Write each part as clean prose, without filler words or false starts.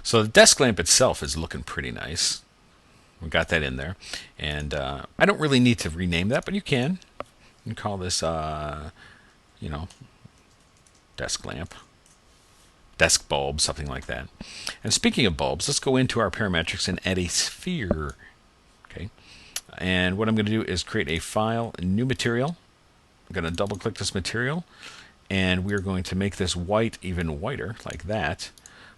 So the desk lamp itself is looking pretty nice. We got that in there, and I don't really need to rename that, but you can. You can call this, you know, desk lamp, desk bulb, something like that. And speaking of bulbs, let's go into our parametrics and add a sphere. Okay, and what I'm going to do is create a file, a new material. I'm going to double click this material, and we're going to make this white even whiter, like that.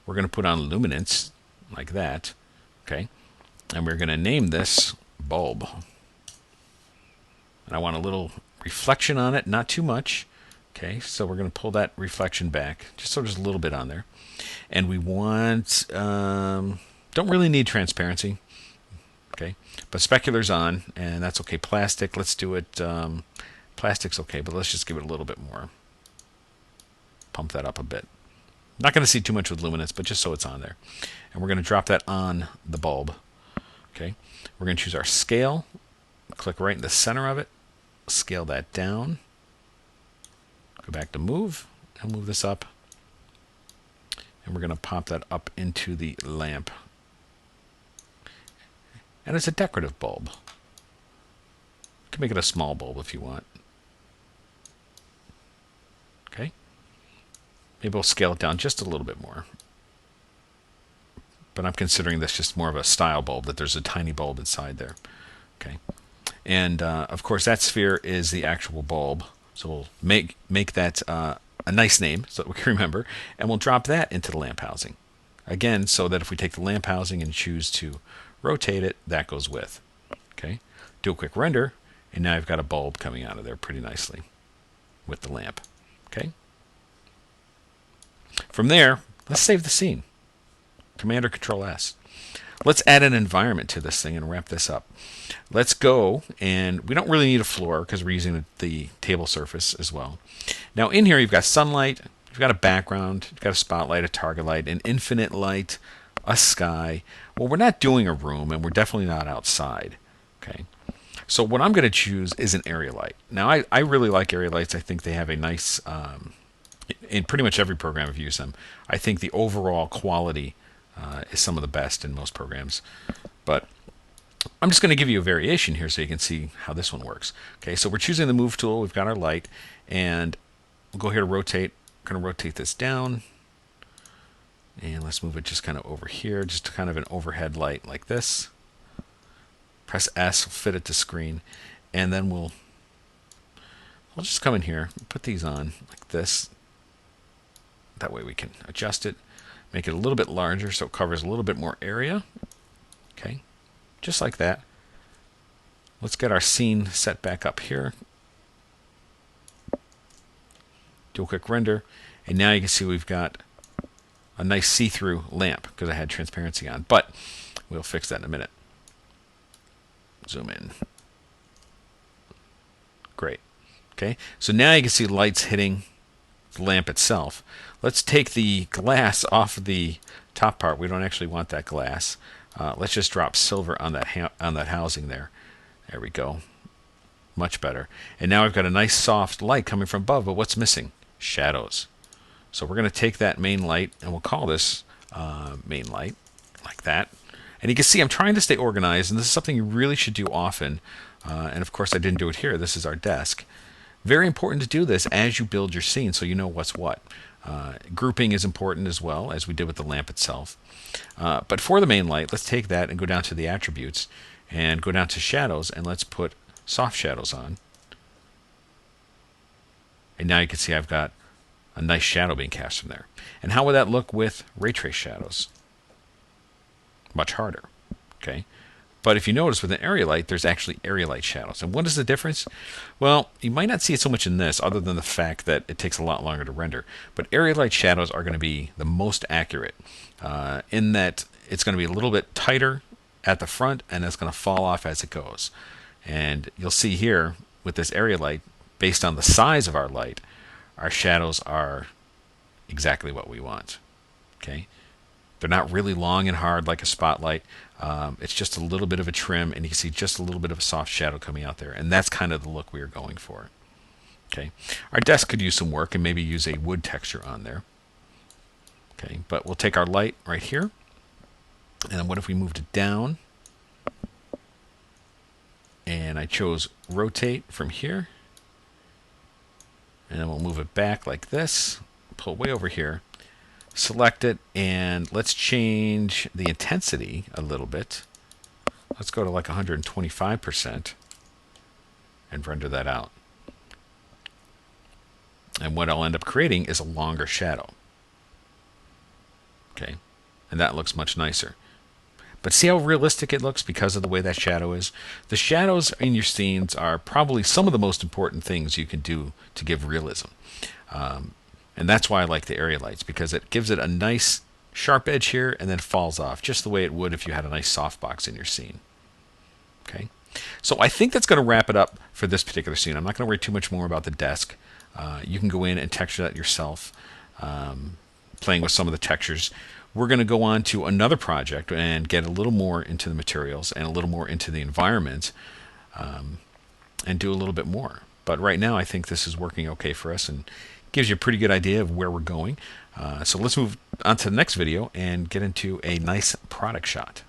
We're going to put on luminance, like that. Okay, and we're going to name this bulb. And I want a little reflection on it, not too much. Okay, so we're going to pull that reflection back, just so there's a little bit on there. And we want, don't really need transparency. Okay, but specular's on, and that's okay. Plastic, let's do it, plastic's okay, but let's just give it a little bit more. Pump that up a bit. Not going to see too much with luminance, but just so it's on there. And we're going to drop that on the bulb. Okay, we're going to choose our scale, click right in the center of it, scale that down, go back to move, and move this up. And we're going to pop that up into the lamp. And it's a decorative bulb. You can make it a small bulb if you want. Okay. Maybe we'll scale it down just a little bit more. But I'm considering this just more of a style bulb, that there's a tiny bulb inside there. Okay. And of course that sphere is the actual bulb. So we'll make that a nice name so that we can remember. And we'll drop that into the lamp housing. Again, so that if we take the lamp housing and choose to rotate it, that goes with. Okay. Do a quick render, and now I've got a bulb coming out of there pretty nicely with the lamp. Okay. From there, let's save the scene. Command or Control S. Let's add an environment to this thing and wrap this up. Let's go, and we don't really need a floor because we're using the table surface as well. Now in here you've got sunlight, you've got a background, you've got a spotlight, a target light, an infinite light, a sky. Well, we're not doing a room, and we're definitely not outside. Okay. So what I'm going to choose is an area light. Now I really like area lights. I think they have a nice, in pretty much every program I've used them, I think the overall quality is some of the best in most programs. But I'm just going to give you a variation here so you can see how this one works. Okay, so we're choosing the move tool. We've got our light, and we'll go here to rotate. I'm going to rotate this down, and let's move it just kind of over here, just kind of an overhead light like this. Press S, fit it to screen, and then we'll just come in here, put these on like this. That way we can adjust it, make it a little bit larger so it covers a little bit more area. Okay, just like that. Let's get our scene set back up here. Do a quick render, and now you can see we've got a nice see-through lamp because I had transparency on, but we'll fix that in a minute. Zoom in. Great. Okay, so now you can see lights hitting the lamp itself. Let's take the glass off of the top part. We don't actually want that glass. Let's just drop silver on that housing there. There we go. Much better. And now I've got a nice soft light coming from above, but what's missing? Shadows. So we're going to take that main light, and we'll call this main light, like that. And you can see I'm trying to stay organized, and this is something you really should do often. And of course I didn't do it here. This is our desk. Very important to do this as you build your scene so you know what's what. Grouping is important as well, as we did with the lamp itself. But for the main light, let's take that and go down to the attributes and go down to shadows, and let's put soft shadows on. And now you can see I've got a nice shadow being cast from there. And how would that look with ray trace shadows? Much harder. Okay. But if you notice with an area light, there's actually area light shadows. And what is the difference? Well, you might not see it so much in this, other than the fact that it takes a lot longer to render. But area light shadows are going to be the most accurate in that it's going to be a little bit tighter at the front, and it's going to fall off as it goes. And you'll see here with this area light, based on the size of our light, our shadows are exactly what we want. Okay. They're not really long and hard like a spotlight. It's just a little bit of a trim, and you can see just a little bit of a soft shadow coming out there. And that's kind of the look we are going for. Okay, our desk could use some work and maybe use a wood texture on there. Okay, but we'll take our light right here, And then what if we moved it down? And I chose rotate from here. And then we'll move it back like this. Pull it way over here. Select it, and let's change the intensity a little bit. Let's go to like 125% and render that out. And what I'll end up creating is a longer shadow. Okay, and that looks much nicer. But see how realistic it looks because of the way that shadow is? The shadows in your scenes are probably some of the most important things you can do to give realism. And that's why I like the area lights, because it gives it a nice sharp edge here and then falls off, just the way it would if you had a nice softbox in your scene. Okay, so I think that's going to wrap it up for this particular scene. I'm not going to worry too much more about the desk. You can go in and texture that yourself, playing with some of the textures. We're going to go on to another project and get a little more into the materials and a little more into the environment, and do a little bit more. But right now I think this is working okay for us and gives you a pretty good idea of where we're going. So let's move on to the next video and get into a nice product shot.